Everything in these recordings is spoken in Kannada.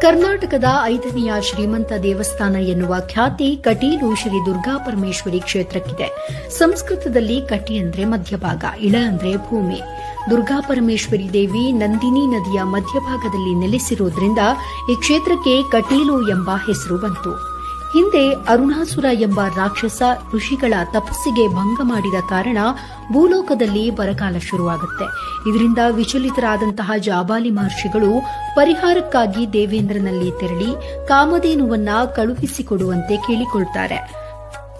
ಕರ್ನಾಟಕದ 5ನೆಯ ಶ್ರೀಮಂತ ದೇವಸ್ಥಾನ ಎನ್ನುವ ಖ್ಯಾತಿ ಕಟೀಲು ಶ್ರೀ ದುರ್ಗಾಪರಮೇಶ್ವರಿ ಕ್ಷೇತ್ರಕ್ಕಿದೆ. ಸಂಸ್ಕೃತದಲ್ಲಿ ಕಟಿ ಅಂದ್ರೆ ಮಧ್ಯಭಾಗ, ಇಳ ಅಂದ್ರೆ ಭೂಮಿ. ದುರ್ಗಾಪರಮೇಶ್ವರಿ ದೇವಿ ನಂದಿನಿ ನದಿಯ ಮಧ್ಯಭಾಗದಲ್ಲಿ ನೆಲೆಸಿರುವುದರಿಂದ ಈ ಕ್ಷೇತ್ರಕ್ಕೆ ಕಟೀಲು ಎಂಬ ಹೆಸರು ಬಂತು. ಹಿಂದೆ ಅರುಣಾಸುರ ಎಂಬ ರಾಕ್ಷಸ ಋಷಿಗಳ ತಪಸ್ಸಿಗೆ ಭಂಗ ಮಾಡಿದ ಕಾರಣ ಭೂಲೋಕದಲ್ಲಿ ಬರಗಾಲ ಶುರುವಾಗುತ್ತೆ. ಇದರಿಂದ ವಿಚಲಿತರಾದಂತಹ ಜಾಬಾಲಿ ಮಹರ್ಷಿಗಳು ಪರಿಹಾರಕ್ಕಾಗಿ ದೇವೇಂದ್ರನಲ್ಲಿ ತೆರಳಿ ಕಾಮಧೇನುವನ್ನ ಕಳುಹಿಸಿಕೊಡುವಂತೆ ಕೇಳಿಕೊಳ್ತಾರೆ.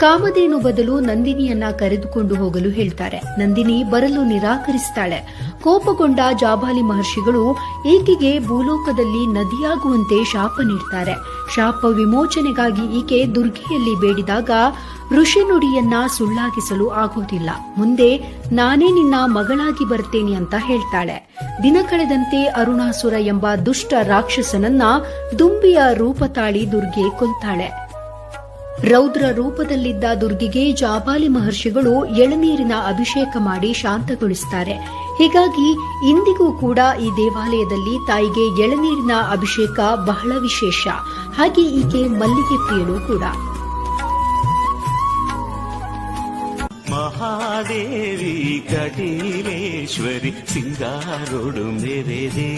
ಕಾಮಧೇನು ಬದಲು ನಂದಿನಿಯನ್ನ ಕರೆದುಕೊಂಡು ಹೋಗಲು ಹೇಳ್ತಾರೆ. ನಂದಿನಿ ಬರಲು ನಿರಾಕರಿಸುತ್ತಾಳೆ. ಕೋಪಗೊಂಡ ಜಾಬಾಲಿ ಮಹರ್ಷಿಗಳು ಈಕೆಗೆ ಭೂಲೋಕದಲ್ಲಿ ನದಿಯಾಗುವಂತೆ ಶಾಪ ನೀಡುತ್ತಾರೆ. ಶಾಪ ವಿಮೋಚನೆಗಾಗಿ ಈಕೆ ದುರ್ಗೆಯಲ್ಲಿ ಬೇಡಿದಾಗ ಋಷಿ ನುಡಿಯನ್ನ ಸುಳ್ಳಾಗಿಸಲು ಆಗೋದಿಲ್ಲ. ಮುಂದೆ ನಾನೇ ನಿನ್ನ ಮಗಳಾಗಿ ಬರ್ತೇನೆ ಅಂತ ಹೇಳ್ತಾಳೆ. ದಿನ ಕಳೆದಂತೆ ಅರುಣಾಸುರ ಎಂಬ ದುಷ್ಟ ರಾಕ್ಷಸನನ್ನ ದುಂಬಿಯ ರೂಪ ತಾಳಿ ದುರ್ಗೆ ಕೊಲ್ತಾಳೆ. ರೌದ್ರ ರೂಪದಲ್ಲಿದ್ದ ದುರ್ಗೆಗೆ ಜಾಬಾಲಿ ಮಹರ್ಷಿಗಳು ಎಳನೀರಿನ ಅಭಿಷೇಕ ಮಾಡಿ ಶಾಂತಗೊಳಿಸುತ್ತಾರೆ. ಹೀಗಾಗಿ ಇಂದಿಗೂ ಕೂಡ ಈ ದೇವಾಲಯದಲ್ಲಿ ತಾಯಿಗೆ ಎಳನೀರಿನ ಅಭಿಷೇಕ ಬಹಳ ವಿಶೇಷ. ಹಾಗೆ ಈಕೆ ಮಲ್ಲಿಗೆ ಪ್ರಿಯಳು ಕೂಡ. ಮಹಾದೇವಿ ಕಟೀಲೇಶ್ವರಿ ಸಿಂಗಾರೋಡು ಮೇರೆದೆ.